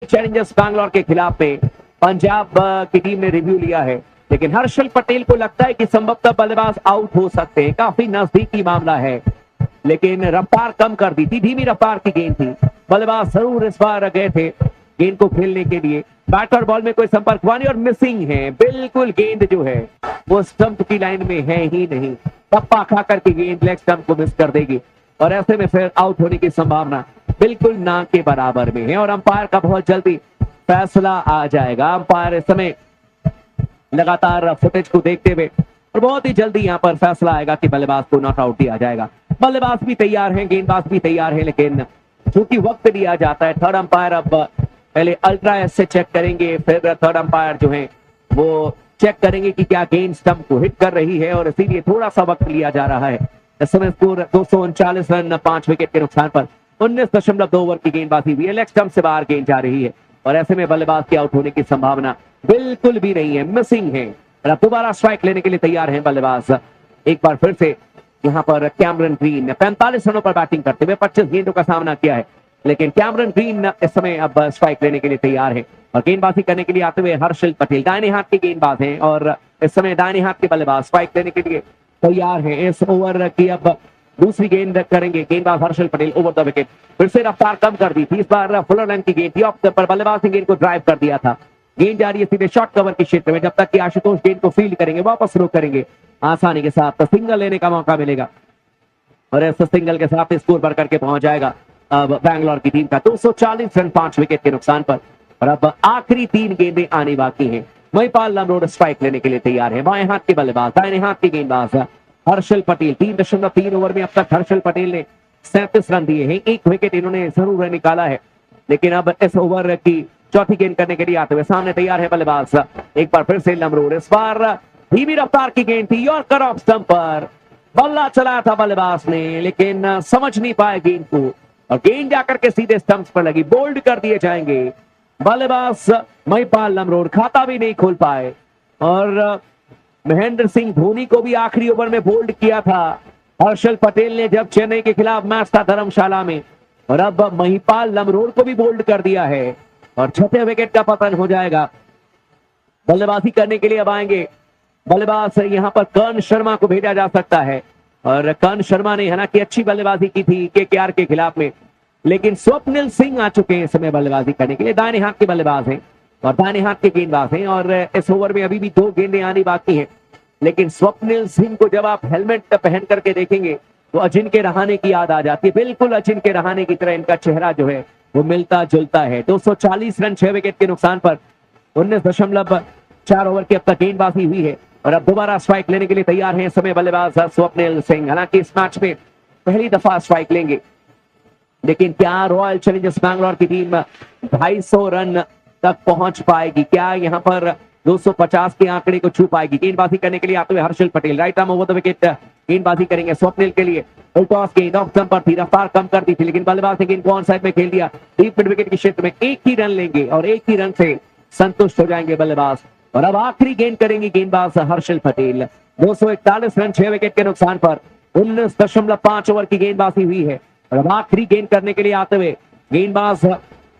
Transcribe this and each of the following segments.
Challengers Bangalore के खिलाफ में पंजाब की टीम ने रिव्यू लिया है, लेकिन हर्षल पटेल को लगता है कि संभवतः बल्लेबाज आउट हो सकते हैं। काफी नजदीकी मामला है, लेकिन रफ्तार कम कर दी थी, धीमी रफ्तार की गेंद थी। बल्लेबाज जरूर इस बार गए थे गेंद को खेलने के लिए। बैट और बॉल में कोई संपर्क हुआ नहीं और मिसिंग है। बिल्कुल गेंद जो है वो स्टंप की लाइन में है ही नहीं। टप्पा खा करके गेंद लेग स्टंप को मिस कर देगी और ऐसे में फिर आउट होने की संभावना बिल्कुल ना के बराबर में है और अंपायर का बहुत जल्दी फैसला आ जाएगा। अंपायर इस समय लगातार फुटेज को देखते हुए और बहुत ही जल्दी यहां पर फैसला आएगा कि बल्लेबाज को नॉट आउट दिया जाएगा। बल्लेबाज भी तैयार हैं, गेंदबाज भी तैयार है, लेकिन चूंकि वक्त दिया जाता है, थर्ड अंपायर अब पहले अल्ट्रा एस से चेक करेंगे, फिर थर्ड अंपायर जो है वो चेक करेंगे कि क्या गेंद स्टंप को हिट कर रही है और इसीलिए थोड़ा सा वक्त लिया जा रहा है। इस समय स्कोर 239 रन 5 विकेट के नुकसान पर 19.2 ओवर की गेंदबाजी हुई है। लेग स्टंप से बाहर गेंद जा रही है और ऐसे में बल्लेबाज के आउट होने की संभावना बिल्कुल भी नहीं है, मिसिंग है। और अब दोबारा स्ट्राइक लेने के लिए तैयार है बल्लेबाज। एक बार फिर से यहाँ पर कैमरन ग्रीन ने 45 रनों पर बैटिंग करते हुए 25 गेंदों का सामना किया है, लेकिन कैमरन ग्रीन इस समय अब स्ट्राइक लेने के लिए तैयार है और गेंदबाजी करने के लिए आते हुए हर्षल पटेल दाहिने हाथ के गेंदबाज हैं और इस समय दाहिने हाथ के बल्लेबाज स्ट्राइक लेने के लिए तैयार है। इस ओवर की अब दूसरी गेंद करेंगे गेंदबाज Harshal Patel over the wicket. फिर से रफ्तार कम कर दी थी, इस बार फुलर लेंथ की गेंद थी, ऑफ पर बल्लेबाज ने गेंद को ड्राइव कर दिया था। गेंद जा रही है सीधे शॉर्ट कवर के क्षेत्र में, जब तक कि आशुतोष गेंद को फील्ड करेंगे, वापस थ्रो करेंगे आसानी के साथ, तो सिंगल लेने का मौका मिलेगा और इस सिंगल के साथ स्कोर बढ़ करके पहुंच जाएगा अब बैंगलोर की टीम का 240 रन 5 विकेट के नुकसान पर। और अब आखिरी 3 गेंदें आनी बाकी हैं। महिपाल लमरोड स्ट्राइक लेने के लिए तैयार है। बाएं हाथ के बल्लेबाज दाहिने हाथ के गेंदबाज हर्षल पटेल। 3.3 ओवर में अब तक हर्षल पटेल ने 37 रन दिए हैं, 1 विकेट इन्होंने जरूर निकाला है, लेकिन अब इस ओवर की चौथी गेंद करने के लिए आते हुए सामने तैयार है बल्लेबाज। एक बार फिर से लमरोड, इस बार धीमी रफ्तार की गेंद थी, यॉर्कर ऑफ स्टंप पर बल्ला चलाया था बल्लेबाज ने, लेकिन समझ नहीं पाए गेंद को और गेंद जाकर के सीधे स्टंप्स पर लगी। बोल्ड कर दिए जाएंगे बल्लेबाज महिपाल लमरोड, खाता भी नहीं खोल पाए और महेंद्र सिंह धोनी को भी आखिरी ओवर में बोल्ड किया था हर्षल पटेल ने जब चेन्नई के खिलाफ मैच था धर्मशाला में, और अब महिपाल लमरोड को भी बोल्ड कर दिया है और छठे विकेट का पतन हो जाएगा। बल्लेबाजी करने के लिए अब आएंगे बल्लेबाज, यहां पर कर्ण शर्मा को भेजा जा सकता है और कर्ण शर्मा ने हालांकि अच्छी बल्लेबाजी की थी केकेआर के खिलाफ में, लेकिन स्वप्निल सिंह आ चुके हैं इस समय बल्लेबाजी करने के लिए। दाहिने हाथ के बल्लेबाज हैं और दाहिने हाथ के गेंदबाज हैं और इस ओवर में अभी भी 2 गेंदें आनी बाकी हैं, लेकिन स्वप्निल सिंह को जब आप हेलमेट पहन करके देखेंगे तो अजिंक्य रहाणे की याद आ जाती है। बिल्कुल अजिंक्य रहाणे की तरह इनका चेहरा जो है वो मिलता जुलता है। 240 रन 6 विकेट के नुकसान पर 19.4 ओवर की अब तक गेंदबाजी हुई है और अब दोबारा स्ट्राइक लेने के लिए तैयार हैं इस समय बल्लेबाज स्वप्निल सिंह। हालांकि इस मैच में पहली दफा स्ट्राइक लेंगे, लेकिन क्या रॉयल चैलेंजर्स बैंगलोर की टीम 250 रन तक पहुंच पाएगी? क्या यहां पर 250 के आंकड़े को छू पाएगी? गेंदबाजी करने के लिए आते हुए Harshal Patel, right arm over the wicket गेंदबाजी करेंगे स्वप्निल के लिए। टॉस गेंद ऑफ स्टंप पर थी, रफ्तार कम कर दी थी, लेकिन बल्लेबाज ने गेंद को ऑन साइड में खेल दिया। डीप मिड विकेट के क्षेत्र में एक ही रन लेंगे और एक ही रन से संतुष्ट हो जाएंगे बल्लेबाज। और अब आखिरी गेंद करेंगे गेंदबाज हर्षल पटेल। 241 रन 6 विकेट के नुकसान पर 19.5 ओवर की गेंदबाजी हुई है और अब आखिरी गेंद करने के लिए आते हुए गेंदबाज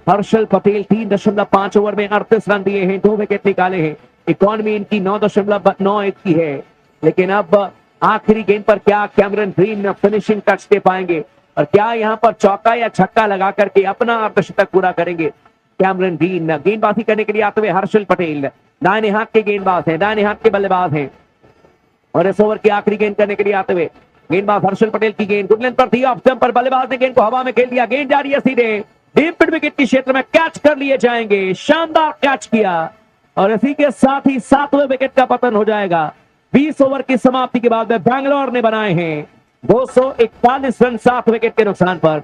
हर्षल पटेल 3.5 ओवर में 38 रन दिए हैं, 2 विकेट निकाले हैं। इकॉनमी इनकी 9.91 की है, लेकिन अब आखिरी गेंद पर क्या कैमरन ग्रीन फिनिशिंग टच दे पाएंगे और क्या यहां पर चौका या छक्का लगा करके अपना अर्धशतक पूरा करेंगे कैमरन ग्रीन? गेंदबाजी करने के लिए आते हुए हर्षल पटेल, दाहिने हाथ के गेंदबाज हैं, दाहिने हाथ के बल्लेबाज हैं और इस ओवर की आखिरी गेंद करने के लिए आते हुए गेंदबाज हर्षल पटेल की गेंद गुड लेंथ पर थी, ऑफ स्टंप पर बल्लेबाज ने गेंद को हवा में खेल दिया। गेंद जा रही है सीधे डीप मिड विकेट के क्षेत्र में, कैच कर लिए जाएंगे। शानदार कैच किया और इसी के साथ ही 7वें विकेट का पतन हो जाएगा। 20 ओवर की समाप्ति के बाद में बैंगलोर ने बनाए हैं 241 रन 7 विकेट के नुकसान पर।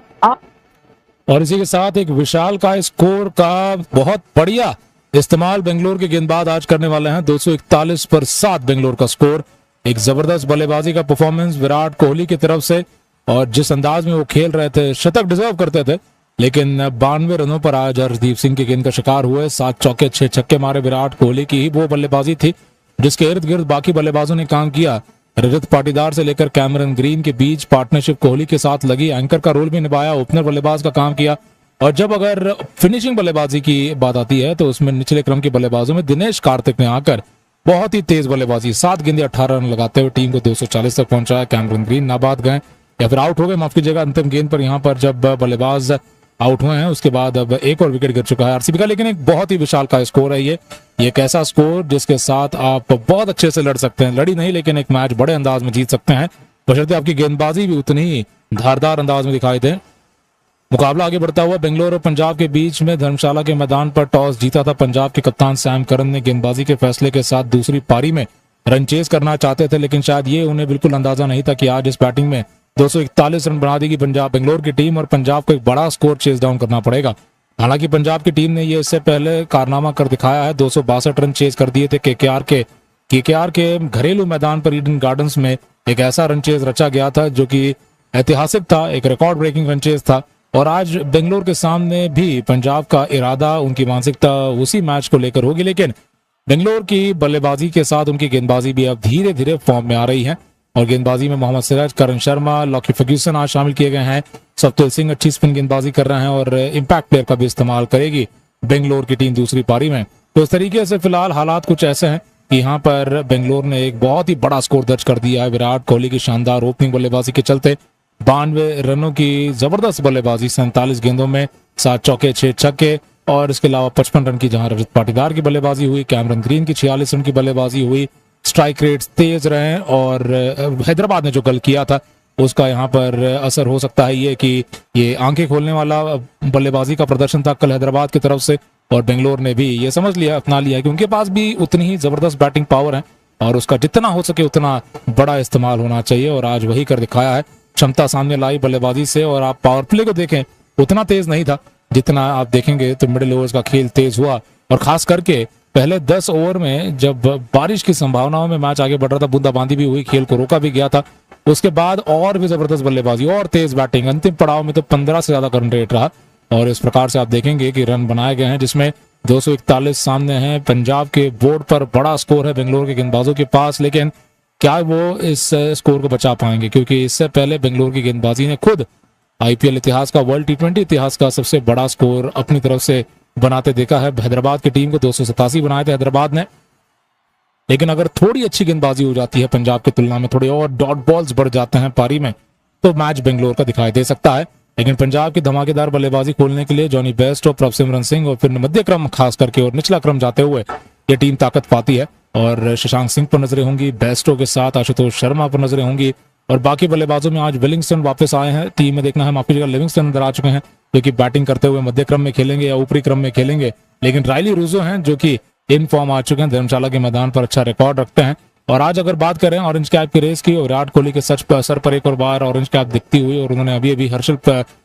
और इसी के साथ एक विशाल का स्कोर का बहुत बढ़िया इस्तेमाल बेंगलोर के गेंदबाज आज करने वाले हैं। 241 पर 7 बेंगलोर का स्कोर। एक जबरदस्त बल्लेबाजी का परफॉर्मेंस विराट कोहली की तरफ से और जिस अंदाज में वो खेल रहे थे, शतक डिजर्व करते थे, लेकिन 92 रनों पर आज हरदीप सिंह की गेंद का शिकार हुए। 7 चौके 6 छक्के मारे विराट कोहली की ही वो बल्लेबाजी थी जिसके इर्द गिर्द बाकी बल्लेबाजों ने काम किया। रजत पाटीदार से लेकर कैमरन ग्रीन के बीच पार्टनरशिप कोहली के साथ लगी, एंकर का रोल भी निभाया, ओपनर बल्लेबाज का काम किया और जब अगर फिनिशिंग बल्लेबाजी की बात आती है तो उसमें निचले क्रम के बल्लेबाजों में दिनेश कार्तिक ने आकर बहुत ही तेज बल्लेबाजी 7 गेंदे 18 रन लगाते हुए टीम को 240 तक पहुंचाया। कैमरन ग्रीन नाबाद गए या फिर आउट हो गए, माफ कीजिएगा, अंतिम गेंद पर यहाँ पर जब बल्लेबाज आउट हुए हैं उसके बाद अब एक और विकेट गिर चुका है आरसीबी का। लेकिन एक बहुत ही विशाल का स्कोर है ये एक ऐसा स्कोर जिसके साथ आप बहुत अच्छे से लड़ सकते हैं, लड़ी नहीं लेकिन एक मैच बड़े अंदाज में जीत सकते हैं, बशर्ते आपकी गेंदबाजी भी उतनी ही धारदार अंदाज में दिखाई दे। मुकाबला आगे बढ़ता हुआ बेंगलोर और पंजाब के बीच में धर्मशाला के मैदान पर टॉस जीता था पंजाब के कप्तान सैम करन ने। गेंदबाजी के फैसले के साथ दूसरी पारी में रन चेज करना चाहते थे, लेकिन शायद ये उन्हें बिल्कुल अंदाजा नहीं था कि आज इस बैटिंग में 241 रन बना देगी पंजाब बेंगलोर की टीम और पंजाब को एक बड़ा स्कोर चेज डाउन करना पड़ेगा। हालांकि पंजाब की टीम ने ये इससे पहले कारनामा कर दिखाया है, 262 रन चेज कर दिए थे केकेआर के घरेलू मैदान पर ईडन गार्डन्स में एक ऐसा रन चेज रचा गया था जो कि ऐतिहासिक था, एक रिकॉर्ड ब्रेकिंग रन चेज था। और आज बेंगलोर के सामने भी पंजाब का इरादा, उनकी मानसिकता उसी मैच को लेकर होगी, लेकिन बेंगलोर की बल्लेबाजी के साथ उनकी गेंदबाजी भी अब धीरे धीरे फॉर्म में आ रही है और गेंदबाजी में मोहम्मद सिराज, करण शर्मा, लॉकी फर्ग्यूसन आज शामिल किए गए हैं। सप्तल सिंह अच्छी स्पिन गेंदबाजी कर रहे हैं और इंपैक्ट प्लेयर का भी इस्तेमाल करेगी बेंगलोर की टीम दूसरी पारी में। तो इस तरीके से फिलहाल हालात कुछ ऐसे हैं कि यहाँ पर बेंगलोर ने एक बहुत ही बड़ा स्कोर दर्ज कर दिया है विराट कोहली की शानदार ओपनिंग बल्लेबाजी के चलते। 92 रनों की जबरदस्त बल्लेबाजी, 47 गेंदों में 7 चौके 6 छक्के और इसके अलावा 55 रन की जहां रजत पाटीदार की बल्लेबाजी हुई, कैमरन ग्रीन की 46 रन की बल्लेबाजी हुई। स्ट्राइक रेट्स तेज रहे और हैदराबाद ने जो कल किया था उसका यहाँ पर असर हो सकता है ये कि ये आंखें खोलने वाला बल्लेबाजी का प्रदर्शन था कल हैदराबाद की तरफ से और बेंगलोर ने भी ये समझ लिया, अपना लिया कि उनके पास भी उतनी ही जबरदस्त बैटिंग पावर है और उसका जितना हो सके उतना बड़ा इस्तेमाल होना चाहिए और आज वही कर दिखाया है। क्षमता सामने लाई बल्लेबाजी से और आप पावर प्ले को देखें उतना तेज नहीं था जितना आप देखेंगे तो मिडिल ओवर्स का खेल तेज हुआ और खास करके पहले 10 ओवर में जब बारिश की संभावनाओं में मैच आगे बढ़ रहा था, बूंदाबांदी भी हुई, खेल को रोका भी गया था, उसके बाद और भी जबरदस्त बल्लेबाजी और तेज बैटिंग, अंतिम पड़ाव में तो 15 से ज्यादा रन रेट रहा और इस प्रकार से आप देखेंगे कि रन बनाए गए हैं जिसमें 241 सामने हैं। पंजाब के बोर्ड पर बड़ा स्कोर है बेंगलोर के गेंदबाजों के पास, लेकिन क्या वो इस स्कोर को बचा पाएंगे क्योंकि इससे पहले बेंगलोर की गेंदबाजी ने खुद आईपीएल इतिहास का, वर्ल्ड टी20 इतिहास का सबसे बड़ा स्कोर अपनी तरफ से बनाते देखा है। हैदराबाद की टीम को 287 बनाए थे हैदराबाद ने, लेकिन अगर थोड़ी अच्छी गेंदबाजी हो जाती है पंजाब की तुलना में, थोड़े और डॉट बॉल्स बढ़ जाते हैं पारी में तो मैच बेंगलोर का दिखाई दे सकता है। लेकिन पंजाब की धमाकेदार बल्लेबाजी खोलने के लिए जॉनी बेस्टो, प्रभसिमरन सिंह और फिर मध्य क्रम खास करके और निचला क्रम जाते हुए ये टीम ताकत पाती है और शशांक सिंह पर नजरें होंगी, बेस्टो के साथ आशुतोष शर्मा पर नजरें होंगी और बाकी बल्लेबाजों में आज विलिंगस्टन वापस आए हैं टीम में, देखना है, माफ कीजिएगा, लिविंगस्टन अंदर आ चुके हैं जो कि बैटिंग करते हुए मध्य क्रम में खेलेंगे या ऊपरी क्रम में खेलेंगे। लेकिन रायली रूजो हैं जो कि इन फॉर्म आ चुके हैं, धर्मशाला के मैदान पर अच्छा रिकॉर्ड रखते हैं। और आज अगर बात करें ऑरेंज कैप की रेस की, विराट कोहली के सर पर एक और बार ऑरेंज कैप दिखती हुई और उन्होंने अभी अभी हर्षल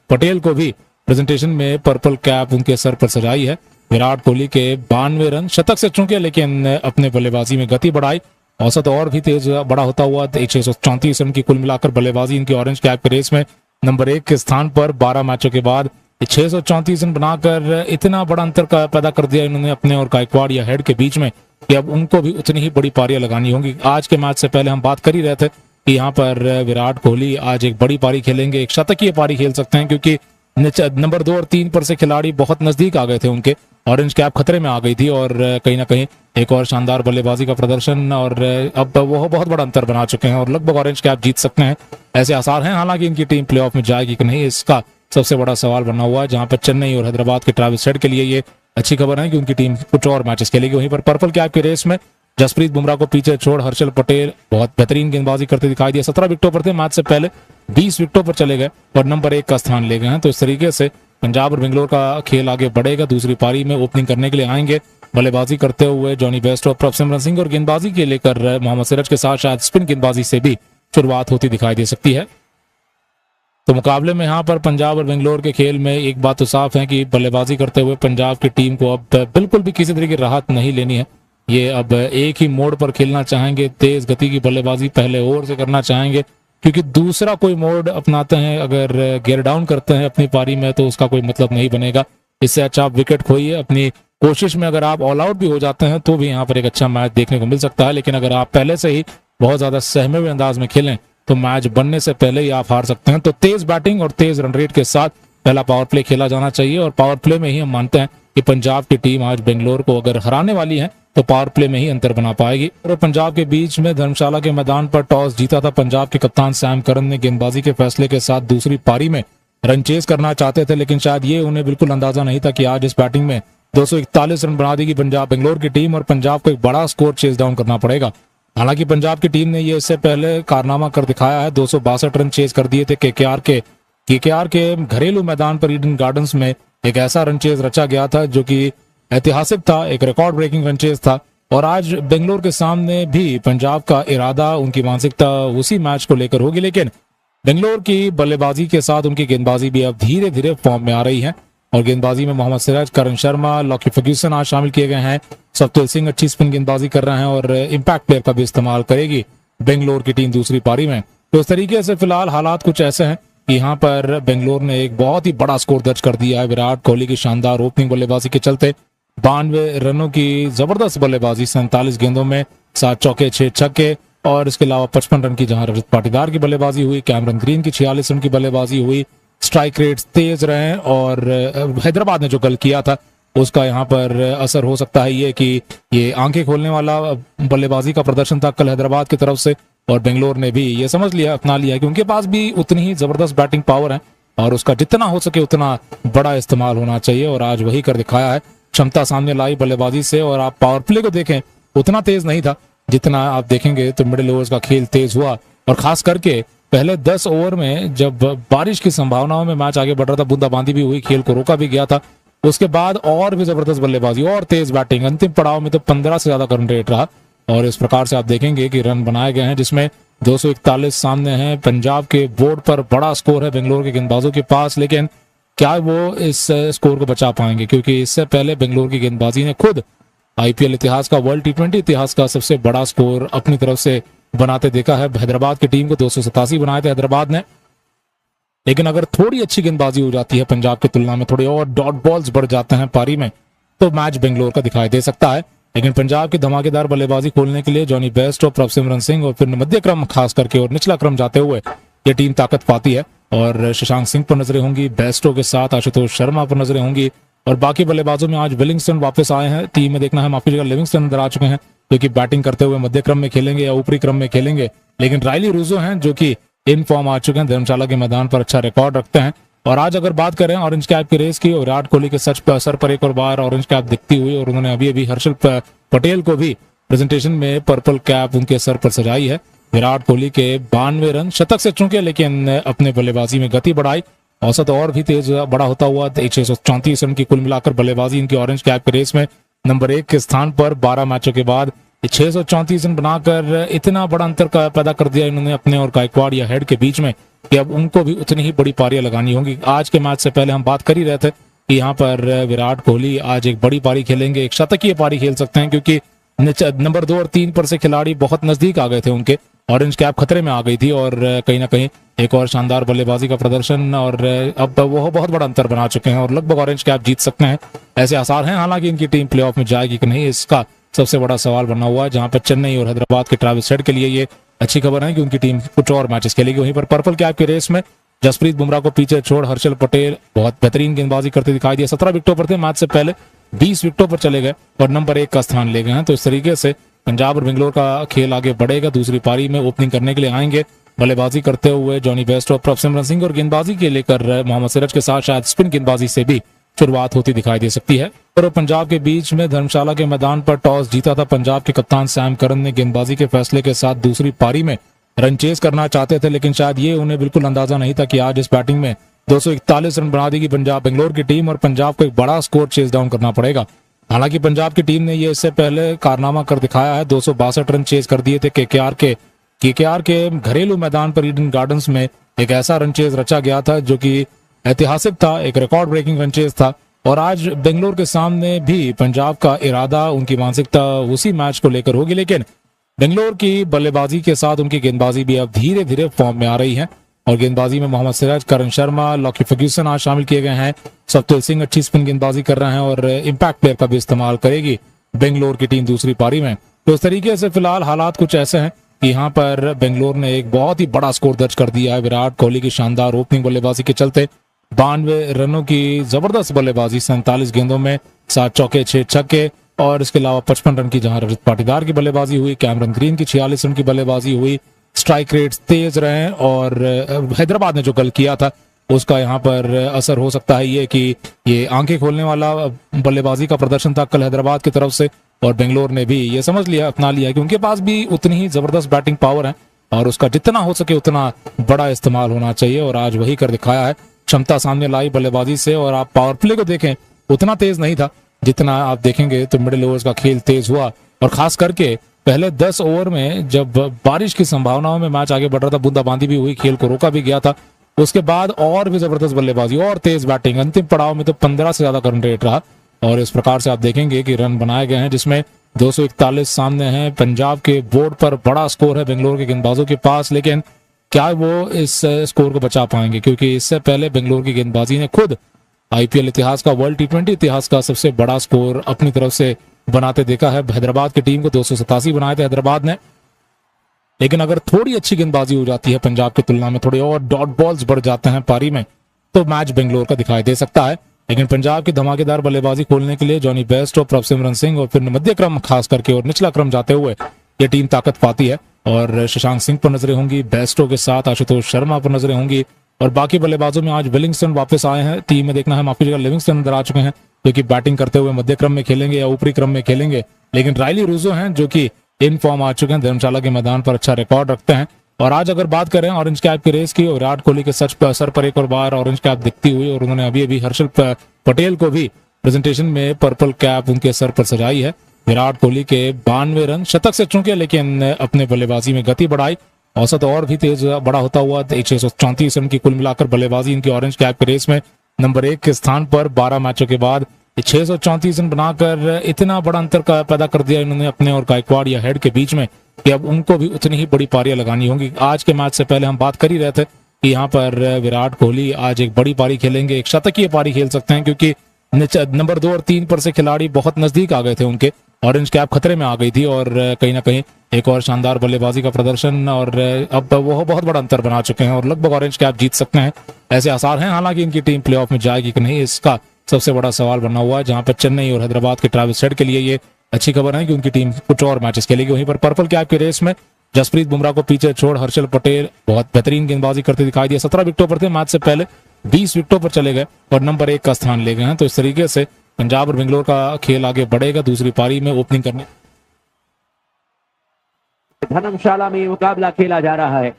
पटेल को भी प्रेजेंटेशन में पर्पल कैप उनके सर पर सजाई है। विराट कोहली के 92 रन शतक से चूके लेकिन अपने बल्लेबाजी में गति बढ़ाई, औसत और भी तेज बड़ा होता हुआ 634 रन की कुल मिलाकर बल्लेबाजी इनकी ऑरेंज कैप की रेस में नंबर 1 के स्थान पर 12 मैचों के बाद 634 रन बनाकर इतना बड़ा अंतर का पैदा कर दिया इन्होंने अपने और गायकवाड़ या हेड के बीच में कि अब उनको भी उतनी ही बड़ी पारियां लगानी होंगी। आज के मैच से पहले हम बात कर ही रहे थे कि यहाँ पर विराट कोहली आज एक बड़ी पारी खेलेंगे, एक शतकीय पारी खेल सकते हैं क्योंकि नंबर 2 और 3 पर से खिलाड़ी बहुत नजदीक आ गए थे, उनके ऑरेंज कैप खतरे में आ गई थी और कहीं ना कहीं एक और शानदार बल्लेबाजी का प्रदर्शन और अब वो बहुत बड़ा अंतर बना चुके हैं और लगभग ऑरेंज कैप जीत सकते हैं ऐसे आसार हैं। हालांकि इनकी टीम प्लेऑफ में जाएगी कि नहीं इसका सबसे बड़ा सवाल बना हुआ है, जहां पर चेन्नई और हैदराबाद के ट्रैविस हेड के लिए ये अच्छी खबर है कि उनकी टीम कुछ और मैचेस खेलेगी। वहीं पर पर्पल कैप की रेस में जसप्रीत बुमराह को पीछे छोड़ हर्षल पटेल बहुत बेहतरीन गेंदबाजी करते दिखाई दिया, 17 विकेटों पर थे, मैच से पहले 20 विकेटों पर चले गए और नंबर 1 का स्थान ले गए हैं। तो इस तरीके से पंजाब और बेंगलोर का खेल आगे बढ़ेगा। दूसरी पारी में ओपनिंग करने के लिए आएंगे बल्लेबाजी करते हुए जॉनी बेस्टो, प्रभसिमरन सिंह और गेंदबाजी के लेकर मोहम्मद सिराज के साथ शायद स्पिन गेंदबाजी से भी शुरुआत होती दिखाई दे सकती है। तो मुकाबले में यहाँ पर पंजाब और बेंगलोर के खेल में एक बात तो साफ है कि बल्लेबाजी करते हुए पंजाब की टीम को अब बिल्कुल भी किसी तरह की राहत नहीं लेनी है। ये अब एक ही मोड पर खेलना चाहेंगे, तेज गति की बल्लेबाजी पहले ओवर से करना चाहेंगे क्योंकि दूसरा कोई मोड अपनाते हैं, अगर गियर डाउन करते हैं अपनी पारी में तो उसका कोई मतलब नहीं बनेगा। इससे अच्छा आप विकेट खोइए, अपनी कोशिश में अगर आप ऑल आउट भी हो जाते हैं तो भी यहाँ पर एक अच्छा मैच देखने को मिल सकता है। लेकिन अगर आप पहले से ही बहुत ज्यादा सहमे हुए अंदाज में खेलें तो मैच बनने से पहले ही आप हार सकते हैं। तो तेज बैटिंग और तेज रन रेट के साथ पहला पावर प्ले खेला जाना चाहिए और पावर प्ले में ही हम मानते हैं कि पंजाब की टीम आज बेंगलोर को अगर हराने वाली है तो पावर प्ले में ही अंतर बना पाएगी। और पंजाब के बीच में धर्मशाला के मैदान पर टॉस जीता था पंजाब के कप्तान सैम करन ने गेंदबाजी के फैसले के साथ दूसरी पारी में रन चेज करना चाहते थे, लेकिन शायद ये उन्हें बिल्कुल अंदाजा नहीं था कि आज इस बैटिंग में 241 रन बना देगी पंजाब बेंगलोर की टीम और पंजाब को एक बड़ा स्कोर चेज डाउन करना पड़ेगा। हालांकि पंजाब की टीम ने ये इससे पहले कारनामा कर दिखाया है, 262 रन चेज कर दिए थे केकेआर के घरेलू मैदान पर ईडन गार्डन्स में एक ऐसा रन चेज रचा गया था जो कि ऐतिहासिक था, एक रिकॉर्ड ब्रेकिंग रन चेज था। और आज बेंगलोर के सामने भी पंजाब का इरादा, उनकी मानसिकता उसी मैच को लेकर होगी, लेकिन बेंगलोर की बल्लेबाजी के साथ उनकी गेंदबाजी भी अब धीरे धीरे फॉर्म में आ रही है और गेंदबाजी में मोहम्मद सिराज, करण शर्मा, लॉकी फर्ग्यूसन आज शामिल किए गए हैं। सप्तल सिंह अच्छी स्पिन गेंदबाजी कर रहे हैं और इंपैक्ट प्लेयर का भी इस्तेमाल करेगी बेंगलोर की टीम दूसरी पारी में। तो इस तरीके से फिलहाल हालात कुछ ऐसे हैं कि यहाँ पर बेंगलोर ने एक बहुत ही बड़ा स्कोर दर्ज कर दिया है विराट कोहली की शानदार ओपनिंग बल्लेबाजी के चलते। 92 रनों की जबरदस्त बल्लेबाजी, 47 गेंदों में 7 चौके 6 छक्के और इसके अलावा 55 रन की जहां रजत पाटीदार की बल्लेबाजी हुई, कैमरन ग्रीन की 46 रन की बल्लेबाजी हुई। स्ट्राइक रेट्स तेज रहे और हैदराबाद ने जो कल किया था उसका यहाँ पर असर हो सकता है ये कि ये आंखें खोलने वाला बल्लेबाजी का प्रदर्शन था कल हैदराबाद की तरफ से और बेंगलोर ने भी ये समझ लिया, अपना लिया कि उनके पास भी उतनी ही जबरदस्त बैटिंग पावर है और उसका जितना हो सके उतना बड़ा इस्तेमाल होना चाहिए और आज वही कर दिखाया है। क्षमता सामने लाई बल्लेबाजी से और आप पावर प्ले को देखें उतना तेज नहीं था जितना आप देखेंगे तो मिडिल ओवर्स का खेल तेज हुआ और खास करके पहले 10 ओवर में जब बारिश की संभावनाओं में मैच आगे बढ़ रहा था, बूंदाबांदी भी हुई, खेल को रोका भी गया था, उसके बाद और भी जबरदस्त बल्लेबाजी और तेज बैटिंग, अंतिम पड़ाव में तो 15 से ज्यादा रन रेट रहा और इस प्रकार से आप देखेंगे कि रन बनाए गए हैं जिसमें 241 सामने हैं। पंजाब के बोर्ड पर बड़ा स्कोर है बेंगलोर के गेंदबाजों के पास, लेकिन क्या वो इस स्कोर को बचा पाएंगे क्योंकि इससे पहले बेंगलोर की गेंदबाजी ने खुद आईपीएल इतिहास का, वर्ल्ड टी20 इतिहास का सबसे बड़ा स्कोर अपनी तरफ से बनाते देखा है। हैदराबाद की टीम को 287 बनाए थे हैदराबाद ने, लेकिन अगर थोड़ी अच्छी गेंदबाजी हो जाती है पंजाब की तुलना में, थोड़े और डॉट बॉल्स बढ़ जाते हैं पारी में तो मैच बेंगलोर का दिखाई दे सकता है। लेकिन पंजाब की धमाकेदार बल्लेबाजी खोलने के लिए जॉनी बेस्ट और प्रभसिमरन सिंह और फिर मध्य क्रम खास करके और निचला क्रम जाते हुए ये टीम ताकत पाती है और शशांक सिंह पर नजरें होंगी, बेस्टो के साथ आशुतोष शर्मा पर नजरें होंगी और बाकी बल्लेबाजों में आज विलिंगस्टन वापस आए हैं टीम में, देखना है माफ कीजिएगा लिविंगस्टन अंदर आ चुके हैं जो कि बैटिंग करते हुए मध्य क्रम में खेलेंगे या ऊपरी क्रम में खेलेंगे। लेकिन रायली रूजो हैं जो कि इन फॉर्म आ चुके हैं, धर्मशाला के मैदान पर अच्छा रिकॉर्ड रखते हैं। और आज अगर बात करें ऑरेंज कैप की रेस की, विराट कोहली के सर पर एक और बार ऑरेंज कैप दिखती हुई और उन्होंने अभी हर्षल पटेल को भी प्रेजेंटेशन में पर्पल कैप उनके सर पर सजाई है। विराट कोहली के 92 रन शतक से चूके लेकिन अपने बल्लेबाजी में गति बढ़ाई, औसत और भी तेज बड़ा होता हुआ 634 रन की कुल मिलाकर बल्लेबाजी इनकी ऑरेंज कैप की रेस में नंबर 1 के स्थान पर 12 मैचों के बाद 634 रन बनाकर इतना बड़ा अंतर पैदा कर दिया इन्होंने अपने और गायकवाड़ या हेड के बीच में कि अब उनको भी उतनी ही बड़ी पारियां लगानी होंगी। आज के मैच से पहले हम बात कर ही रहे थे कि यहाँ पर विराट कोहली आज एक बड़ी पारी खेलेंगे, एक शतकीय पारी खेल सकते हैं क्योंकि नंबर 2 और 3 पर से खिलाड़ी बहुत नजदीक आ गए थे, उनके ऑरेंज कैप खतरे में आ गई थी और कहीं ना कहीं एक और शानदार बल्लेबाजी का प्रदर्शन और अब वो बहुत बड़ा अंतर बना चुके हैं और लगभग ऑरेंज कैप जीत सकते हैं ऐसे आसार हैं। हालांकि इनकी टीम प्लेऑफ में जाएगी कि नहीं इसका सबसे बड़ा सवाल बना हुआ है, जहां पर चेन्नई और हैदराबाद के ट्रैविस हेड के लिए ये अच्छी खबर है कि उनकी टीम कुछ और मैचेस खेलेगी। वहीं पर पर्पल कैप की रेस में जसप्रीत बुमराह को पीछे छोड़ हर्षल पटेल बहुत बेहतरीन गेंदबाजी करते दिखाई दिया, 17 विकेटों पर थे, मैच से पहले 20 विकेटों पर चले गए और नंबर 1 का स्थान ले गए हैं। तो इस तरीके से पंजाब और बेंगलोर का खेल आगे बढ़ेगा। दूसरी पारी में ओपनिंग करने के लिए आएंगे बल्लेबाजी करते हुए जॉनी बेस्ट और प्रभसिमरन सिंह और गेंदबाजी के लेकर मोहम्मद सिराज के साथ शायद स्पिन गेंदबाजी से भी शुरुआत होती दिखाई दे सकती है। और पंजाब के बीच में धर्मशाला के मैदान पर टॉस जीता था पंजाब के कप्तान सैम करन ने गेंदबाजी के फैसले के साथ दूसरी पारी में रन चेज करना चाहते थे, लेकिन शायद ये उन्हें बिल्कुल अंदाजा नहीं था कि आज इस बैटिंग में 241 रन बना देगी पंजाब बेंगलोर की टीम और पंजाब को एक बड़ा स्कोर चेज डाउन करना पड़ेगा। हालांकि पंजाब की टीम ने ये इससे पहले कारनामा कर दिखाया है, 262 रन चेज कर दिए थे केकेआर के घरेलू मैदान पर ईडन गार्डन्स में एक ऐसा रन चेज रचा गया था जो कि ऐतिहासिक था, एक रिकॉर्ड ब्रेकिंग रन चेज था। और आज बेंगलोर के सामने भी पंजाब का इरादा, उनकी मानसिकता उसी मैच को लेकर होगी, लेकिन बेंगलोर की बल्लेबाजी के साथ उनकी गेंदबाजी भी अब धीरे धीरे फॉर्म में आ रही है और गेंदबाजी में मोहम्मद सिराज, करण शर्मा, लॉकी फर्ग्यूसन आज शामिल किए गए हैं। सप्तल सिंह अच्छी स्पिन गेंदबाजी कर रहे हैं और इंपैक्ट प्लेयर का भी इस्तेमाल करेगी बेंगलोर की टीम दूसरी पारी में। तो इस तरीके से फिलहाल हालात कुछ ऐसे हैं कि यहाँ पर बेंगलोर ने एक बहुत ही बड़ा स्कोर दर्ज कर दिया है विराट कोहली की शानदार ओपनिंग बल्लेबाजी के चलते। 92 रनों की जबरदस्त बल्लेबाजी, 47 गेंदों में 7 चौके 6 छक्के, और इसके अलावा 55 रन की जहां रजत पाटीदार की बल्लेबाजी हुई, कैमरन ग्रीन की 46 रन की बल्लेबाजी हुई। स्ट्राइक रेट्स तेज रहे और हैदराबाद ने जो कल किया था उसका यहाँ पर असर हो सकता है ये कि ये आंखें खोलने वाला बल्लेबाजी का प्रदर्शन था कल हैदराबाद की तरफ से, और बेंगलोर ने भी ये समझ लिया, अपना लिया कि उनके पास भी उतनी ही जबरदस्त बैटिंग पावर है और उसका जितना हो सके उतना बड़ा इस्तेमाल होना चाहिए, और आज वही कर दिखाया है। क्षमता सामने लाई बल्लेबाजी से, और आप पावर प्ले को देखें उतना तेज नहीं था जितना आप देखेंगे तो मिडिल ओवर्स का खेल तेज हुआ, और खास करके पहले 10 ओवर में जब बारिश की संभावनाओं में मैच आगे बढ़ रहा था, बूंदाबांदी भी हुई, खेल को रोका भी गया था, उसके बाद और भी जबरदस्त बल्लेबाजी और तेज बैटिंग, अंतिम पड़ाव में तो 15 से ज्यादा रन रेट रहा, और इस प्रकार से आप देखेंगे कि रन बनाए गए हैं जिसमें 241 सामने हैं। पंजाब के बोर्ड पर बड़ा स्कोर है बेंगलोर के गेंदबाजों के पास, लेकिन क्या वो इस स्कोर को बचा पाएंगे, क्योंकि इससे पहले बेंगलोर की गेंदबाजी ने खुद आईपीएल इतिहास का, वर्ल्ड टी20 इतिहास का सबसे बड़ा स्कोर अपनी तरफ से बनाते देखा है। हैदराबाद की टीम को 287 बनाए थे हैदराबाद ने, लेकिन अगर थोड़ी अच्छी गेंदबाजी हो जाती है पंजाब की तुलना में, थोड़े और डॉट बॉल्स बढ़ जाते हैं पारी में, तो मैच बेंगलोर का दिखाई दे सकता है। लेकिन पंजाब की धमाकेदार बल्लेबाजी खोलने के लिए जॉनी बेस्ट और प्रभसिमरन सिंह, और फिर मध्य क्रम खास करके और निचला क्रम जाते हुए ये टीम ताकत पाती है, और शशांक सिंह पर नजरें होंगी, बेस्टो के साथ आशुतोष शर्मा पर नजरें होंगी, और बाकी बल्लेबाजों में आज विलिंगस्टन वापस आए हैं टीम में, देखना है माफी जगह लिविंगस्टन अंदर आ चुके हैं जो कि बैटिंग करते हुए मध्य क्रम में खेलेंगे या ऊपरी क्रम में खेलेंगे, लेकिन रायली रूजो हैं जो कि इन फॉर्म आ चुके हैं, धर्मशाला के मैदान पर अच्छा रिकॉर्ड रखते हैं। और आज अगर बात करें ऑरेंज कैप की रेस की, विराट कोहली के सर पर एक और बार ऑरेंज कैप दिखती हुई, और उन्होंने अभी हर्षल पटेल को भी प्रेजेंटेशन में पर्पल कैप उनके सर पर सजाई है। विराट कोहली के 92 रन, शतक से चूके लेकिन अपने बल्लेबाजी में गति बढ़ाई, औसत और भी तेज बड़ा होता हुआ 634 रन की कुल मिलाकर बल्लेबाजी इनकी ऑरेंज कैप की रेस में नंबर 1 के स्थान पर 12 मैचों के बाद 634 रन बनाकर इतना बड़ा अंतर का पैदा कर दिया इन्होंने अपने और गायकवाड़ या हेड के बीच में कि अब उनको भी उतनी ही बड़ी पारियां लगानी होंगी। आज के मैच से पहले हम बात कर ही रहे थे कि यहाँ पर विराट कोहली आज एक बड़ी पारी खेलेंगे, एक शतकीय पारी खेल सकते हैं, क्योंकि नंबर 2 और 3 पर से खिलाड़ी बहुत नजदीक आ गए थे, उनके ऑरेंज कैप खतरे में आ गई थी, और कहीं ना कहीं एक और शानदार बल्लेबाजी का प्रदर्शन, और अब वो बहुत बड़ा अंतर बना चुके हैं और लगभग ऑरेंज कैप जीत सकते हैं, ऐसे आसार हैं। हालांकि इनकी टीम प्लेऑफ में जाएगी कि नहीं, इसका सबसे बड़ा सवाल बना हुआ है, जहां पर चेन्नई और हैदराबाद के ट्रैविस हेड के लिए ये अच्छी खबर है कि उनकी टीम कुछ और मैचेस खेलेगी। वहीं पर पर्पल कैप की रेस में जसप्रीत बुमराह को पीछे छोड़ हर्षल पटेल बहुत बेहतरीन गेंदबाजी करते दिखाई दिया, 17 विकेटों पर थे, मैच से पहले 20 विकेटों पर चले गए और नंबर 1 का स्थान ले गए हैं। तो इस तरीके से पंजाब और बेंगलोर का खेल आगे बढ़ेगा दूसरी पारी में ओपनिंग करने। धर्मशाला में मुकाबला खेला जा रहा है,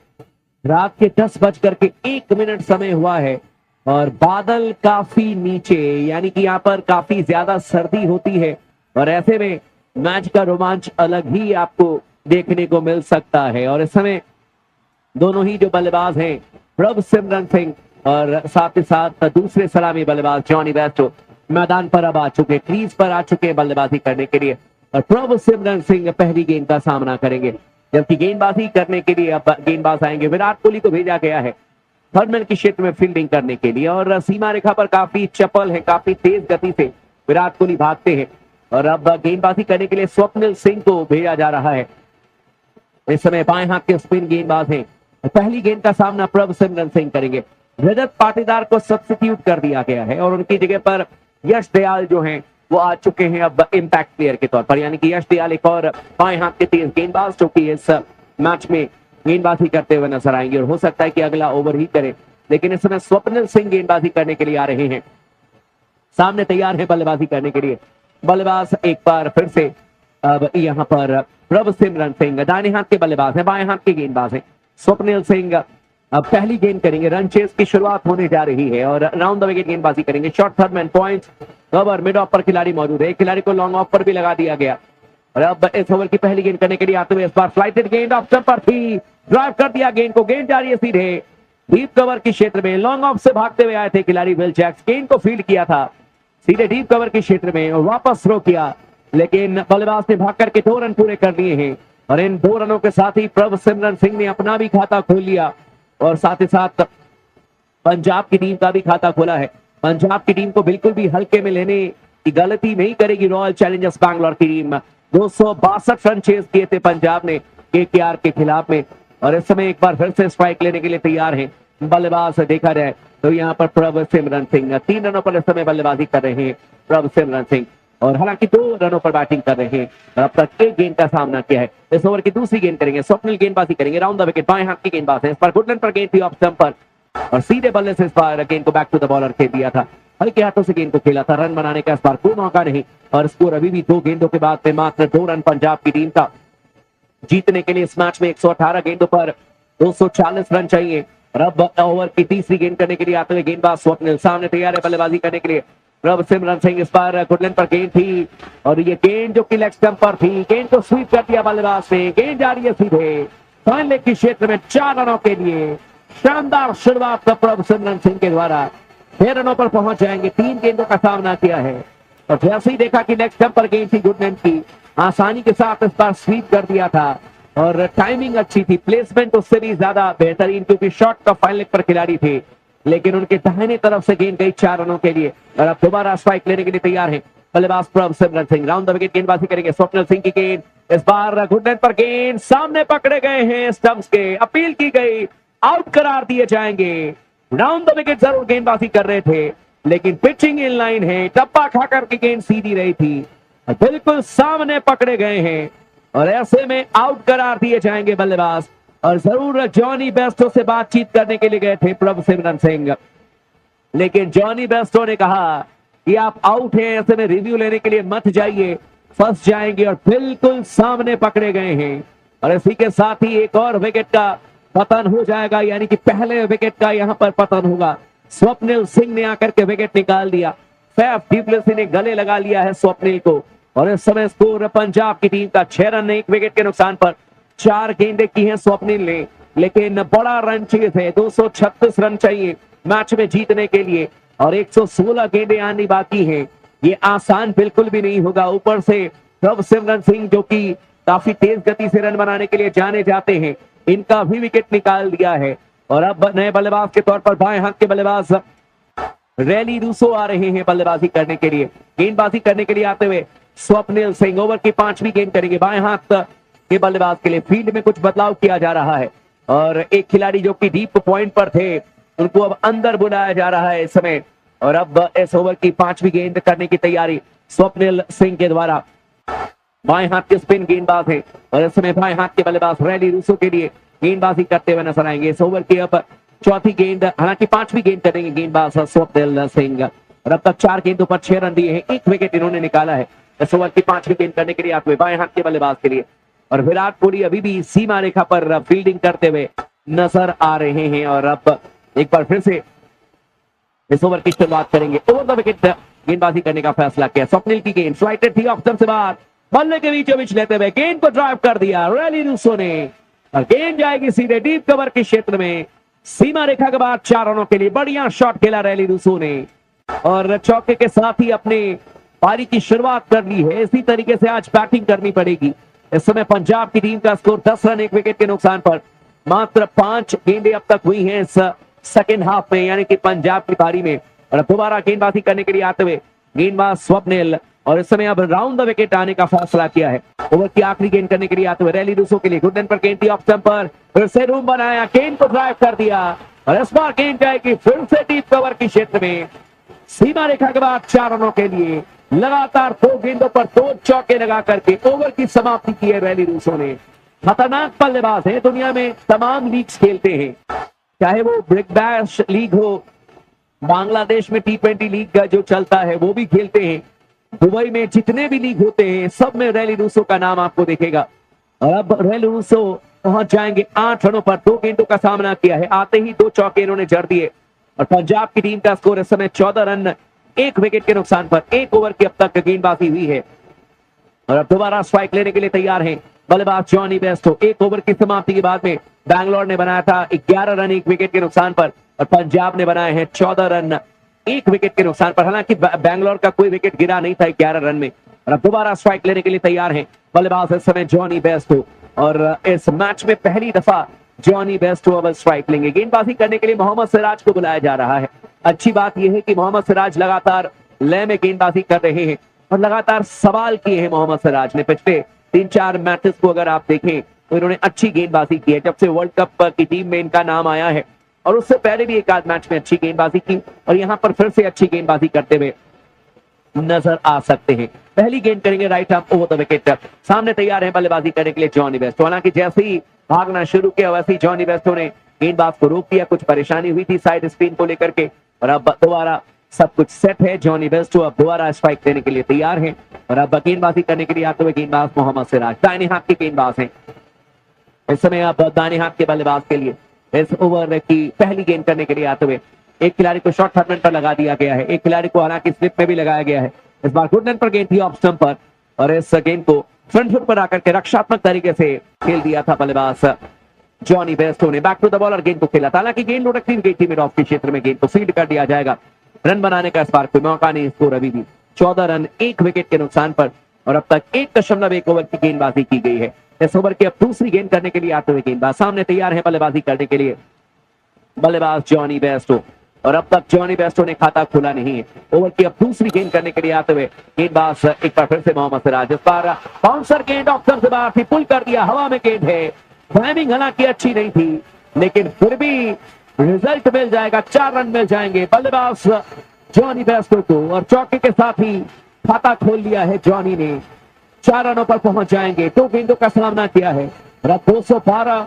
रात के 10:01 समय हुआ है और बादल काफी नीचे, यानी कि यहाँ पर काफी ज्यादा सर्दी होती है और ऐसे में मैच का रोमांच अलग ही आपको देखने को मिल सकता है। और इस समय दोनों ही जो बल्लेबाज हैं प्रभसिमरन सिंह और साथ ही साथ दूसरे सलामी बल्लेबाज जॉनी बेस्टो मैदान पर अब आ चुके, क्रीज पर आ चुके बल्लेबाजी करने के लिए, और प्रभसिमरन सिंह पहली गेंद का सामना करेंगे, जबकि गेंदबाजी करने के लिए अब गेंदबाज आएंगे। विराट कोहली को भेजा गया है थर्डमैन की क्षेत्र में फील्डिंग करने के लिए और सीमा रेखा पर काफी चपल है, काफी तेज गति से विराट कोहली भागते हैं और अब गेंदबाजी करने के लिए स्वप्निल सिंह को भेजा जा रहा है। इस समय बाएं हाथ के स्पिन गेंदबाज हैं। पहली गेंद का सामना प्रभसिमरन सिंह करेंगे। रजत पाटीदार को सब्स्टिट्यूट कर दिया गया है और उनकी जगह पर यश दयाल जो हैं वो आ चुके हैं अब इंपैक्ट प्लेयर के तौर पर, यानी कि यश दयाल एक और बाएं हाथ के तेज गेंदबाज जो कि इस मैच में गेंदबाजी करते हुए नजर आएंगे और हो सकता है कि अगला ओवर ही करें, लेकिन इस समय स्वप्निल सिंह गेंदबाजी करने के लिए आ रहे हैं, सामने तैयार है बल्लेबाजी करने के लिए। बल्लेबाज एक बार फिर से अब यहाँ पर प्रभसिमरन सिंह दाहिने हाथ के बल्लेबाज हैं, बाएं हाथ के गेंदबाज हैं स्वप्निल सिंह। अब पहली गेंद करेंगे, रन चेस की शुरुआत होने जा रही है और राउंड द विकेट गेंदबाजी करेंगे। Short third man point cover mid of पर खिलाड़ी मौजूद है, एक खिलाड़ी को लॉन्ग ऑफ पर भी लगा दिया गया और अब इस ओवर की पहली गेंद करने के लिए आते हुए इस बार फ्लाइटेड गेंद ऑफ स्टंप पर थी, ड्राइव कर दिया गेंद को, गेंद जा रही है सीधे डीप कवर के क्षेत्र में। लॉन्ग ऑफ से भागते हुए आए थे खिलाड़ी विल जैक्स, गेंद को फील्ड किया था सीधे डीप कवर के क्षेत्र में और वापस थ्रो किया, लेकिन बल्लेबाज ने भाग करके 2 रन पूरे कर लिए हैं और इन 2 रनों के साथ ही प्रभसिमरन सिंह ने अपना भी खाता खोल लिया और साथ ही साथ पंजाब की टीम का भी खाता खोला है। पंजाब की टीम को बिल्कुल भी हल्के में लेने की गलती नहीं करेगी रॉयल चैलेंजर्स बैंगलोर की टीम। 262 रन चेस किए थे पंजाब ने केकेआर के खिलाफ में और इस समय एक बार फिर से स्ट्राइक लेने के लिए तैयार हैं बल्लेबाज। देखा जाए तो यहाँ पर प्रभ सिमरन सिंह 3 रनों पर इस समय बल्लेबाजी कर रहे हैं प्रभ सिमरन सिंह, और हालांकि 2 रनों पर बैटिंग कर रहे हैं। अब तक एक गेंद का सामना किया है। इस ओवर की दूसरी गेंद करेंगे स्वप्निल, गेंदबाजी करेंगे राउंड द विकेट, बाएं हाथ की गेंदबाज है, इस पर गुडलैंड पर गेंद थी ऑफ स्टंप पर और सीधे बल्ले से इस बार गेंद को बैक टू द बॉलर खेल दिया था, हल्के हाथों से गेंद को खेला था। रन बनाने का इस बार कोई मौका नहीं और स्कोर अभी भी 2 गेंदों के बाद में मात्र 2 रन पंजाब की टीम का। जीतने के लिए इस मैच में 118 गेंदों पर 240 रन चाहिए। और अब ओवर की तीसरी गेंद करने के लिए आते हुए गेंदबाज स्वप्निल सामने तैयार है बल्लेबाजी करने के लिए। प्रभ सिमरन सिंह, इस बार गुडलैंड पर गेंद थी और ये गेंद जो कि लेग स्टंप पर थी, गेंद को स्वीप कर दिया बल्लेबाज ने, गेंद जा रही है सीधे फाइन लेग के क्षेत्र में 4 रनों के लिए। शानदार शुरुआत प्रभ सिमरन सिंह के द्वारा 6 रनों पर पहुंच जाएंगे। 3 गेंदों का सामना किया है और जैसे ही देखा कि लेग स्टंप पर गेंद थी गुडलैंड की, आसानी के साथ इस बार स्वीप कर दिया था और टाइमिंग अच्छी थी, प्लेसमेंट उससे भी ज्यादा बेहतरीन क्योंकि शॉट का फाइन लेग पर खिलाड़ी थे, लेकिन उनके दाहिने तरफ से गेंद गई 4 रनों के लिए। और अब दोबारा स्ट्राइक लेने के लिए तैयार है बल्लेबाज प्रभ सिमरन सिंह, राउंड द विकेट गेंदबाजी करेंगे स्वप्निल सिंह की गेंद, इस बार गुडलैंड पर गेंद सामने पकड़े गए हैं स्टंप्स के, अपील की गई, आउट करार दिए जाएंगे। राउंड द विकेट जरूर गेंदबाजी कर रहे थे लेकिन पिचिंग इन लाइन है, टप्पा खाकर की गेंद सीधी रही थी, बिल्कुल सामने पकड़े गए हैं और ऐसे में आउट करार दिए जाएंगे बल्लेबाज। और जरूर जॉनी बेस्टो से बातचीत करने के लिए गए थे प्रभ सिमरन सिंह, लेकिन जॉनी बेस्टो ने कहा कि आप आउट हैं, ऐसे में रिव्यू लेने के लिए मत जाइए, फंस जाएंगे, और बिल्कुल सामने पकड़े गए हैं। और इसी के साथ ही एक और विकेट का पतन हो जाएगा, यानी कि पहले विकेट का यहां पर पतन होगा। स्वप्निल सिंह ने आकर के विकेट निकाल दिया, फैफ डुप्लेसी ने गले लगा लिया है स्वप्निल को और इस समय स्कोर पंजाब की टीम का 6 रन 1 विकेट के नुकसान पर। 4 गेंदें की हैं स्वप्निल ने, लेकिन बड़ा रन चाहिए थे, 236 रन चाहिए मैच में जीतने के लिए और 116 गेंदें आनी बाकी हैं। ये आसान बिल्कुल भी नहीं होगा। ऊपर से प्रभ सिमरन सिंह जो कि काफी तेज गति से रन बनाने के लिए जाने जाते हैं, इनका भी विकेट निकाल दिया है और अब नए बल्लेबाज के तौर पर बाएं हाथ के बल्लेबाज रैली रूसो आ रहे हैं बल्लेबाजी करने के लिए। गेंदबाजी करने के लिए आते हुए स्वप्निल सिंह ओवर की 5वीं गेंद करेंगे बाएं हाथ के बल्लेबाज के लिए। फील्ड में कुछ बदलाव किया जा रहा है और एक खिलाड़ी जो कि डीप पॉइंट पर थे उनको अब अंदर बुलाया जा रहा है इस समय। और अब इस ओवर की 5वीं गेंद करने की तैयारी स्वप्निल सिंह के द्वारा। बाएं हाथ के स्पिन गेंदबाज है और इस समय बाएं हाथ के बल्लेबाज रैली रूसो के लिए गेंदबाजी करते हुए नजर आएंगे। इस ओवर की अब 4थी गेंद, हालांकि 5वीं गेंद करेंगे गेंदबाज स्वप्निल सिंह और अब तक 4 गेंदों पर 6 रन दिए हैं, 1 विकेट इन्होंने निकाला है। इस ओवर की 5वीं गेंद करने के लिए आते हुए बाएं हाथ के बल्लेबाज के लिए और विराट कोहली अभी भी सीमा रेखा पर फील्डिंग करते हुए नजर आ रहे हैं। और अब एक बार फिर से इस ओवर की शुरुआत करेंगे। ओवर द विकेट गेंदबाजी करने का फैसला किया। स्वप्निल की गेंद स्लाइटेड थी ऑफ स्टंप से बाहर, बल्ले के बीचों बीच लेते हुए गेंद को ड्राइव कर दिया रैली रूसो ने और गेंद जाएगी सीधे डीप कवर के क्षेत्र में, सीमा रेखा के बाद 4 रनों के लिए। बढ़िया शॉट खेला रैली रूसो ने और चौके के साथ ही अपने पारी की शुरुआत कर ली है। इसी तरीके से आज बैटिंग करनी पड़ेगी। इस समय पंजाब की टीम का स्कोर 10 रन 1 विकेट के नुकसान पर। मात्र 5 गेंदें अब तक हुई हैं इस सेकेंड हाफ में, यानी कि पंजाब की पारी में। और दोबारा गेंदबाजी करने के लिए आते हुए गेंदबाज स्वप्निल और इस समय अब राउंड द विकेट आने का फैसला किया है। ओवर की आखिरी गेंद करने के लिए आते हुए रैली रूसो के लिए गुडलैंड पर गेंद थी ऑफ स्टंप पर, फिर से रूम बनाया, गेंद को ड्राइव कर दिया और इस बार गेंद जाएगी फिर से डीप कवर के क्षेत्र में, सीमा रेखा के बाद 4 रनों के लिए। लगातार 2 गेंदों पर 2 चौके लगा करके ओवर की समाप्ति की है रैली रूसो ने। खतरनाक बल्लेबाज है, दुनिया में तमाम लीग्स खेलते हैं, चाहे वो ब्रिक बैश लीग हो, बांग्लादेश में T20 लीग का जो चलता है वो भी खेलते हैं, दुबई में जितने भी लीग होते हैं सब में रैली रूसो का नाम आपको दिखेगा। और अब रैली रूसो पहुंच जाएंगे 8 रनों पर। 2 गेंदों का सामना किया है, आते ही 2 चौके इन्होंने जड़ दिए और पंजाब की टीम का स्कोर इस समय 14 रन 1 विकेट के नुकसान पर। 1 ओवर की अब तक गेंदबाजी हुई है और अब दोबारा स्ट्राइक लेने के लिए तैयार हैं बल्लेबाज जॉनी बेस्टो। 1 ओवर की समाप्ति के बाद में बैंगलोर ने बनाया था 11 रन 1 विकेट के नुकसान पर और पंजाब ने बनाए हैं 14 रन 1 विकेट के नुकसान पर। हालांकि बैंगलोर का कोई विकेट गिरा नहीं था 11 रन में। और अब दोबारा स्ट्राइक लेने के लिए तैयार हैं बल्लेबाज इस समय जॉनी बेस्टो और इस मैच में पहली दफा जॉनी बेस्टो अब स्ट्राइक लेंगे। गेंदबाजी करने के लिए मोहम्मद सिराज को बुलाया जा रहा है। अच्छी बात यह है कि मोहम्मद सिराज लगातार लय में गेंदबाजी कर रहे हैं और लगातार सवाल किए हैं मोहम्मद सिराज ने। पिछले 3-4 मैचेस को अगर आप देखें तो इन्होंने अच्छी गेंदबाजी की है। जब से वर्ल्ड कप की टीम में इनका नाम आया है और उससे पहले भी एक आध मैच में अच्छी गेंदबाजी की और यहां पर फिर से अच्छी गेंदबाजी करते हुए नजर आ सकते हैं। पहली गेंद करेंगे right arm over the wicket. सामने तैयार है बल्लेबाजी करने के लिए जॉनी बेस्टो। हालांकि जैसे ही भागना शुरू किया वैसे ही जॉनी बेस्टो ने गेंदबाज को रोक दिया। कुछ परेशानी हुई थी साइड स्पिन को लेकर के और अब दोबारा सब कुछ सेट है। जॉनी बेस्टो अब दोबारा स्ट्राइक देने के लिए तैयार है और अब गेंदबाजी करने के लिए आते हुए गेंदबाज मोहम्मद सिराज दाहिने हाथ के गेंदबाज हैं। इस समय आप दाहिने हाथ के बल्लेबाज के लिए इस ओवर की पहली गेंद करने के लिए आते हुए एक खिलाड़ी को शॉर्ट फॉर्मेट पर लगा दिया गया है। एक खिलाड़ी को हालांकि स्लिप में भी लगाया गया है। इस बार गुड लेंथ पर गेंद थी ऑफ स्टंप पर और इस गेंद को फ्रंट फुट पर आकर के रक्षात्मक तरीके से खेल दिया था बल्लेबाज जॉनी बेस्टो ने। बैक टू द बॉल और गेंद को खेला था। हालांकि गेंद लुढ़कती गई थी मिड ऑफ के क्षेत्र में। गेंद को फील्ड कर दिया जाएगा। रन बनाने का इस बार कोई मौका नहीं। स्कोर अभी भी 14 रन 1 विकेट के नुकसान पर और अब तक 1.1 ओवर की गेंदबाजी की गई है। इस ओवर की अब दूसरी गेंद करने के लिए आते हुए गेंदबाज सामने तैयार है बल्लेबाजी करने के लिए बल्लेबाज जॉनी बेस्टो और अब तक जॉनी बेस्टो ने खाता खोला नहीं है। ओवर की अब दूसरी गेंद करने के लिए आते हुए गेंदबाज एक बार फिर से मोहम्मद सिराज। इस बार बाउंसर गेंद ऑफ स्टंप से बाहर थी, पुल कर दिया, हवा में गेंद है। टाइमिंग हालांकि अच्छी नहीं थी लेकिन फिर भी रिजल्ट मिल जाएगा। 4 रन मिल जाएंगे बल्लेबाज जॉनी बेस्टो को और चौके के साथ ही खाता खोल लिया है जॉनी ने। 4 रनों पर पहुंच जाएंगे। 2 गेंदों का सामना किया है। 212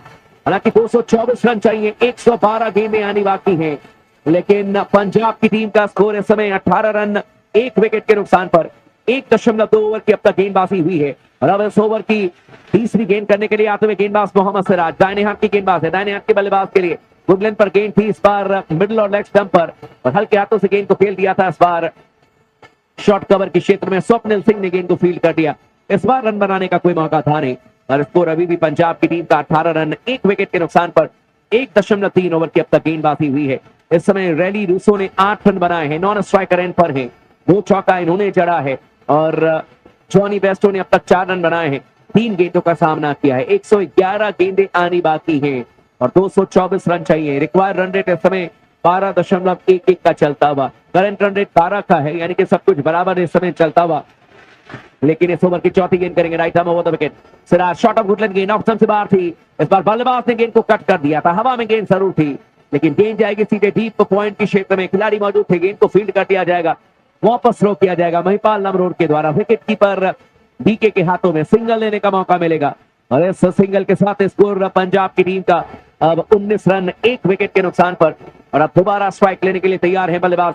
हालांकि 224 रन चाहिए। 112 गेंदें आनी बाकी हैं लेकिन पंजाब की टीम का स्कोर इस समय 18 रन 1 विकेट के नुकसान पर 1.2 ओवर की अब तक गेंदबाजी हुई है। और अब इस ओवर की तीसरी गेंद करने के लिए आते हुए गेंदबाज मोहम्मद सिराज दाहिने हाथ की गेंदबाज है। दाहिने हाथ के बल्लेबाज के लिए गुड लेंथ पर गेंद थी इस बार मिडिल और लेग स्टंप पर और हल्के हाथों से गेंद को खेल दिया था। इस बार शॉर्ट कवर के क्षेत्र में स्वप्निल सिंह ने गेंद को फील्ड कर दिया। इस बार रन बनाने का कोई मौका था नहीं और स्कोर अभी भी पंजाब की टीम का 18 रन 1 विकेट के नुकसान पर 1.3 ओवर की अब तक गेंदबाजी हुई है। इस समय रैली रूसो ने 8 रन बनाए हैं। नॉन स्ट्राइकर एंड पर है। 2 चौका इन्होंने जड़ा है और जॉनी बेस्टो ने अब तक 4 रन बनाए हैं। 3 गेंदों का सामना किया है। 111 गेंदें आनी बाकी हैं और 224 रन चाहिए। रिक्वायर्ड रन रेट इस समय 12.11 का चलता हुआ। करंट रन रेट 12 का है यानी कि सब कुछ बराबर इस समय चलता हुआ। लेकिन इस ओवर की चौथी गेंद करेंगे right arm over the wicket. Siraj shot of good length गेंद ऑफ स्टंप से बाहर थी। इस बार बल्लेबाज ने गेंद को कट कर दिया था। हवा में गेंद जरूर थी लेकिन गेंद जाएगी सीधे डीप पॉइंट के क्षेत्र में। खिलाड़ी मौजूद थे। गेंद को फील्ड कर दिया जाएगा। वापस थ्रो किया जाएगा महिपाल नमरोड के द्वारा। विकेट कीपर डीके के हाथों में सिंगल लेने का मौका मिलेगा और इस सिंगल के साथ स्कोर पंजाब की टीम का अब 19 रन 1 विकेट के नुकसान पर और अब दोबारा स्ट्राइक लेने के लिए तैयार है बल्लेबाज